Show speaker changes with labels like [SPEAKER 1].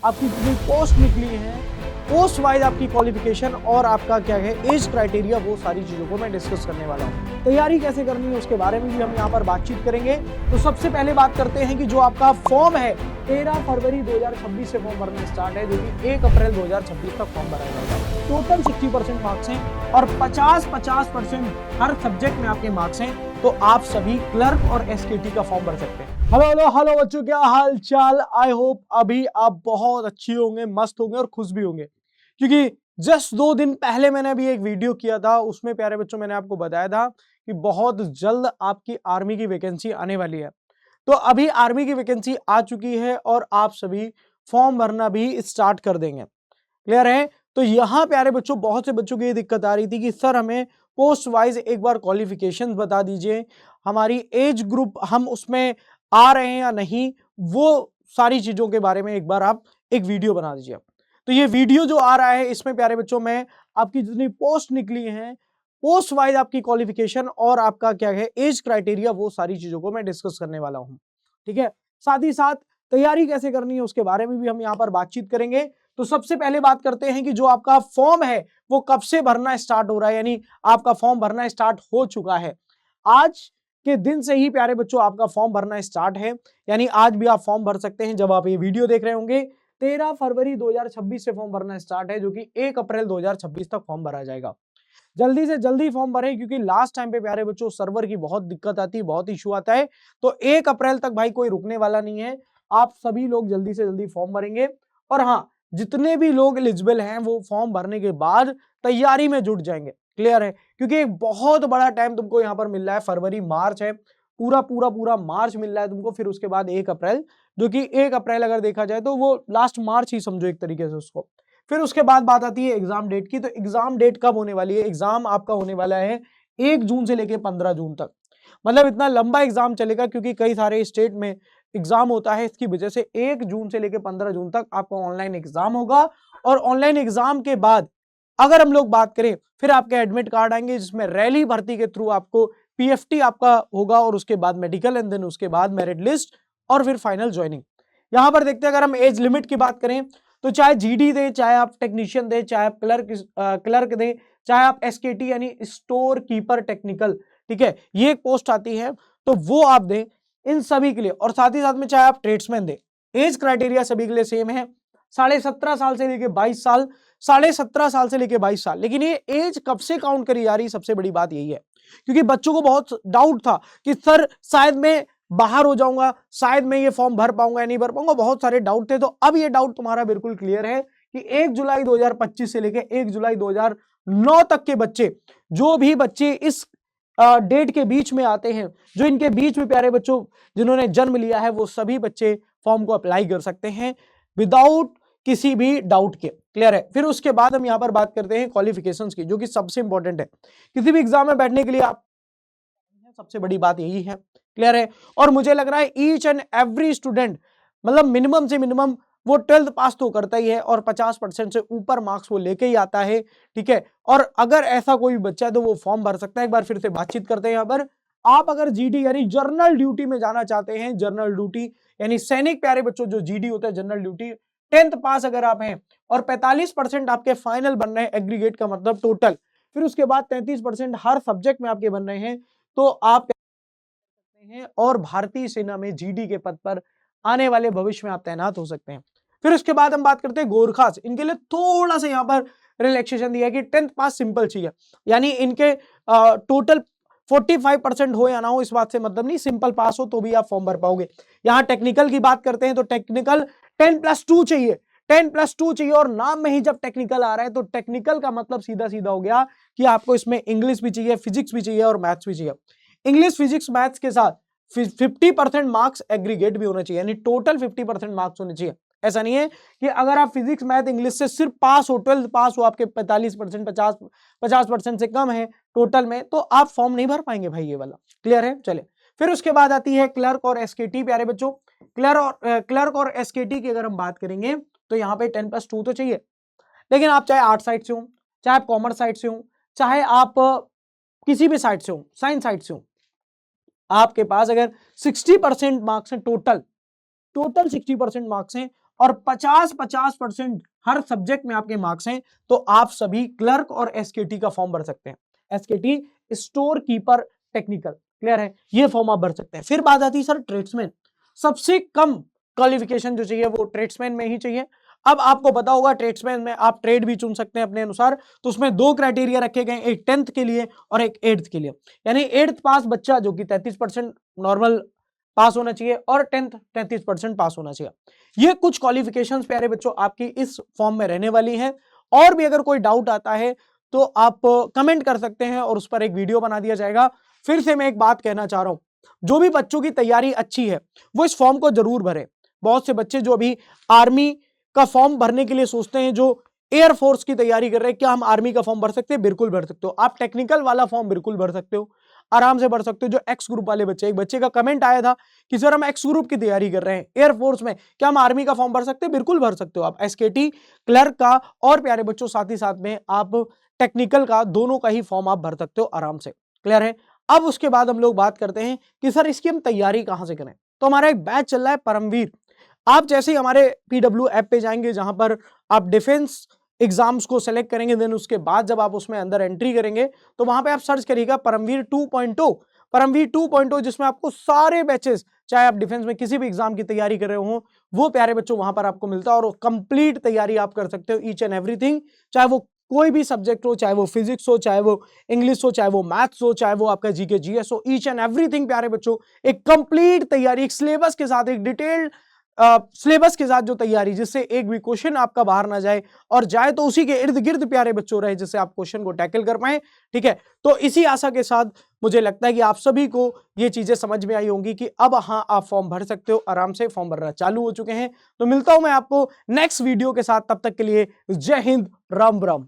[SPEAKER 1] आपकी जितनी पोस्ट निकली है, पोस्ट वाइज आपकी क्वालिफिकेशन और आपका क्या है एज क्राइटेरिया, वो सारी चीजों को मैं डिस्कस करने वाला हूँ। तैयारी कैसे करनी है उसके बारे में भी हम यहाँ पर बातचीत करेंगे। तो सबसे पहले बात करते हैं कि जो आपका फॉर्म है 13 फरवरी 2026 से फॉर्म भरना स्टार्ट है, जो कि 1 अप्रैल 2026 तक फॉर्म भरा जाएगा। टोटल 60% मार्क्स हैं और 50% हर सब्जेक्ट में आपके मार्क्स हैं। तो आप सभी क्लर्क और एसकेटी का फॉर्म भर सकते हैं। हेलो बच्चों, क्या हाल चाल। आई होप अभी आप बहुत अच्छी होंगे, मस्त होंगे और खुश भी होंगे, क्योंकि जस्ट 2 दिन पहले मैंने अभी एक वीडियो किया था, उसमें प्यारे बच्चों मैंने आपको बताया था कि बहुत जल्द आपकी आर्मी की वैकेंसी आने वाली है। तो अभी आर्मी की वैकेंसी आ चुकी है और आप सभी फॉर्म भरना भी स्टार्ट कर देंगे। क्लियर है? तो यहां प्यारे बच्चों बहुत से बच्चों की ये दिक्कत आ रही थी कि सर हमें पोस्ट वाइज एक बार क्वालिफिकेशन बता दीजिए, हमारी एज ग्रुप हम उसमें आ रहे हैं या नहीं, वो सारी चीजों के बारे में एक बार आप एक वीडियो बना दीजिए। तो ये वीडियो जो आ रहा है इसमें प्यारे बच्चों मैं आपकी जितनी पोस्ट निकली है, पोस्ट वाइज आपकी क्वालिफिकेशन और आपका क्या है एज क्राइटेरिया, वो सारी चीजों को मैं डिस्कस करने वाला हूं। ठीक है? साथ ही साथ तैयारी कैसे करनी है उसके बारे में भी हम यहाँ पर बातचीत करेंगे। तो सबसे पहले बात करते हैं कि जो आपका फॉर्म है वो कब से भरना स्टार्ट हो रहा है, यानी आपका फॉर्म भरना स्टार्ट हो चुका है। आज के दिन से ही प्यारे बच्चों आपका फॉर्म भरना स्टार्ट है, यानी आज भी आप फॉर्म भर सकते हैं जब आप ये वीडियो देख रहे होंगे। 13 फरवरी 2026 से फॉर्म भरना स्टार्ट है, जो कि 1 अप्रैल 2026 तक फॉर्म भरा जाएगा। जल्दी से जल्दी फॉर्म भरें, क्योंकि लास्ट टाइम पे प्यारे बच्चों सर्वर की बहुत दिक्कत आती है, बहुत इशू आता है। तो 1 अप्रैल तक भाई कोई रुकने वाला नहीं है, आप सभी लोग जल्दी से जल्दी फॉर्म भरेंगे। और हाँ, जितने भी लोग एलिजिबल हैं वो फॉर्म भरने के बाद तैयारी में जुट जाएंगे। क्लियर है? क्योंकि एक बहुत बड़ा टाइम तुमको यहाँ पर मिल रहा है, फरवरी मार्च है, पूरा मार्च मिल रहा है तुमको। फिर उसके बाद 1 अप्रैल, जो कि 1 अप्रैल अगर देखा जाए तो वो लास्ट मार्च ही समझो एक तरीके से उसको। फिर उसके बाद बात आती है एग्जाम डेट की। तो एग्जाम डेट कब होने वाली है? एग्जाम आपका होने वाला है 1 जून से लेके 15 जून तक। मतलब इतना लंबा एग्जाम चलेगा, क्योंकि कई सारे स्टेट में एग्जाम होता है, इसकी वजह से 1 जून से लेके 15 जून तक आपका ऑनलाइन एग्जाम होगा। और ऑनलाइन एग्जाम के बाद अगर हम लोग बात करें, फिर आपके एडमिट कार्ड आएंगे, जिसमें रैली भर्ती के थ्रू आपको पीएफटी आपका होगा, और उसके बाद मेडिकल, एंड देन उसके बाद मेरिट लिस्ट, और फिर फाइनल ज्वाइनिंग। यहां पर देखते हैं, अगर हम एज लिमिट की बात करें तो चाहे जीडी दें, चाहे आप टेक्नीशियन दें, चाहे आप क्लर्क दें, चाहे आप एसकेटी यानी स्टोर कीपर टेक्निकल, ठीक है, ये एक पोस्ट आती है, तो वो आप दें इन सभी के लिए। और साथ ही साथ में चाहे आप ट्रेड्समैन दें, एज क्राइटेरिया सभी के लिए सेम है, 17.5 साल से लेके 22 साल, 17.5 साल से लेके 22 साल। लेकिन ये एज कब से काउंट करी जा रही, सबसे बड़ी बात यही है, क्योंकि बच्चों को बहुत डाउट था कि सर शायद मैं बाहर हो जाऊंगा, शायद मैं ये फॉर्म भर पाऊंगा या नहीं भर पाऊंगा, बहुत सारे डाउट थे। तो अब ये डाउट तुम्हारा बिल्कुल क्लियर है कि 1 जुलाई 2025 से लेके 1 जुलाई 2009 तक के बच्चे, जो भी बच्चे इस डेट के बीच में आते हैं, जो इनके बीच में प्यारे बच्चों जिन्होंने जन्म लिया है, वो सभी बच्चे फॉर्म को अप्लाई कर सकते हैं विदाउट किसी भी डाउट के। क्लियर है? फिर उसके बाद हम यहां पर बात करते हैं क्वालिफिकेशंस की, जो कि सबसे इंपॉर्टेंट है। किसी भी एग्जाम में बैठने के लिए आप, सबसे बड़ी बात यही है। क्लियर है? और मुझे लग रहा है ईच एंड एवरी स्टूडेंट, मतलब मिनिमम से मिनिमम वो 12th पास तो करता ही है, और 50% से ऊपर मार्क्स वो लेके ही आता है। ठीक है? और अगर ऐसा कोई बच्चा है तो वो फॉर्म भर सकता है। एक बार फिर से बातचीत करते हैं यहाँ पर। आप अगर जीडी यानी जनरल ड्यूटी में जाना चाहते हैं, जनरल ड्यूटी यानी सैनिक, प्यारे बच्चों जो जीडी होता है जनरल ड्यूटी, 10th पास अगर आप हैं और 45% आपके फाइनल बन रहे हैं, एग्रीगेट का मतलब टोटल, फिर उसके बाद 33% हर सब्जेक्ट में आपके बन रहे हैं, तो आप हैं और भारतीय सेना में जीडी के पद पर आने वाले भविष्य में आप तैनात हो सकते हैं। फिर उसके बाद हम बात करते हैं गोरखास। इनके लिए थोड़ा सा यहाँ पर रिलैक्सेशन दिया है कि 10th पास सिंपल चाहिए, यानी इनके टोटल 45% हो या ना हो इस बात से मतलब नहीं, सिंपल पास हो तो भी आप फॉर्म भर पाओगे। यहाँ टेक्निकल की बात करते हैं तो टेक्निकल 10+2 चाहिए, 10+2 चाहिए। और नाम में ही जब टेक्निकल आ रहा है तो टेक्निकल का मतलब सीधा सीधा हो गया कि आपको इसमें इंग्लिश भी चाहिए, फिजिक्स भी चाहिए और मैथ्स भी चाहिए। इंग्लिश फिजिक्स मैथ्स के साथ 50% मार्क्स एग्रीगेट भी होना चाहिए, यानी टोटल 50% मार्क्स होने चाहिए। ऐसा नहीं है कि अगर आप फिजिक्स मैथ इंग्लिश से सिर्फ पास हो, 12th पास हो, आपके 45% 50% से कम है टोटल में, तो आप फॉर्म नहीं भर पाएंगे भाई, ये वाला। क्लियर है? चले, फिर उसके बाद आती है क्लर्क और एसकेटी। प्यारे बच्चों, क्लर्क और एसकेटी की अगर हम बात करेंगे तो यहाँ पे 10+2 तो चाहिए। लेकिन आप चाहे आर्ट साइड से हो, चाहे आप कॉमर्स साइड से हो, चाहे आप किसी भी साइड से हो, साइंस साइड से हो, आपके पास अगर 60% मार्क्स हैं, टोटल 60% मार्क्स हैं और 50-50% हर सब्जेक्ट में आपके मार्क्स हैं, तो आप सभी क्लर्क और एसकेटी का फॉर्म भर सकते हैं। एसकेटी स्टोर कीपर टेक्निकल, क्लियर है, ये फॉर्म आप भर सकते हैं। फिर बात आती है सर ट्रेड्समैन, सबसे कम क्वालिफिकेशन जो चाहिए वो ट्रेड्समैन में ही चाहिए। अब आपको पता होगा ट्रेड्समैन में आप ट्रेड भी चुन सकते हैं अपने अनुसार, तो उसमें दो क्राइटेरिया रखे गए, एक 10th के लिए और एक 8th के लिए। यानी 8th पास बच्चा जो कि 33% नॉर्मल पास होना चाहिए और 10th 33% पास होना चाहिए। ये कुछ क्वालिफिकेशंस प्यारे बच्चों आपकी इस फॉर्म में रहने वाली हैं। और भी अगर कोई डाउट आता है तो आप कमेंट कर सकते हैं और उस पर एक वीडियो बना दिया जाएगा। फिर से मैं एक बात कहना चाह रहा हूं, जो भी बच्चों की तैयारी अच्छी है वो इस फॉर्म को जरूर भरें। बहुत से बच्चे जो अभी आर्मी का फॉर्म भरने के लिए सोचते हैं, जो एयरफोर्स की तैयारी कर रहे हैं, क्या हम आर्मी का फॉर्म भर सकते हैं? बिल्कुल भर सकते हो। आप टेक्निकल वाला फॉर्म बिल्कुल भर सकते हो, आराम से भर सकते हो। जो एक्स ग्रुप वाले बच्चे, एक बच्चे का कमेंट आया था कि सर हम एक्स ग्रुप की तैयारी कर रहे हैं एयरफोर्स में, क्या हम आर्मी का फॉर्म भर सकते हैं? बिल्कुल भर सकते हो आप, एसकेटी क्लर्क का और प्यारे बच्चों साथ ही साथ में आप टेक्निकल का, दोनों का ही फॉर्म आप भर सकते हो आराम से, क्लियर है। अब उसके बाद हम लोग बात करते हैं कि सर इसकी हम तैयारी कहां से करें। तो हमारा एक बैच चल रहा है परमवीर। आप जैसे ही हमारे पीडब्ल्यू ऐप पे जाएंगे, जहां पर आप डिफेंस एग्जाम्स को सेलेक्ट करेंगे, देन उसके बाद जब आप उसमें अंदर एंट्री करेंगे तो वहां पे आप सर्च करिएगा परमवीर 2.0, परमवीर 2.0, जिसमें आपको सारे बैचेस, चाहे आप डिफेंस में किसी भी एग्जाम की तैयारी कर रहे हो, वो प्यारे बच्चों वहां पर आपको मिलता है और कंप्लीट तैयारी आप कर सकते हो, ईच एंड एवरीथिंग, चाहे वो कोई भी सब्जेक्ट हो, चाहे वो फिजिक्स हो, चाहे वो इंग्लिश हो, चाहे वो मैथ्स हो, चाहे वो आपका जीके जीएस हो, ईच एंड एवरीथिंग प्यारे बच्चों एक कंप्लीट तैयारी, एक सिलेबस के साथ, एक डिटेल्ड सिलेबस के साथ जो तैयारी, जिससे एक भी क्वेश्चन आपका बाहर ना जाए और जाए तो उसी के इर्द गिर्द प्यारे बच्चों रहे, जिससे आप क्वेश्चन को टैकल कर पाए। ठीक है, तो इसी आशा के साथ मुझे लगता है कि आप सभी को ये चीजें समझ में आई होंगी कि अब हाँ आप फॉर्म भर सकते हो, आराम से फॉर्म भरना चालू हो चुके हैं। तो मिलता हूं मैं आपको नेक्स्ट वीडियो के साथ, तब तक के लिए जय हिंद, राम राम।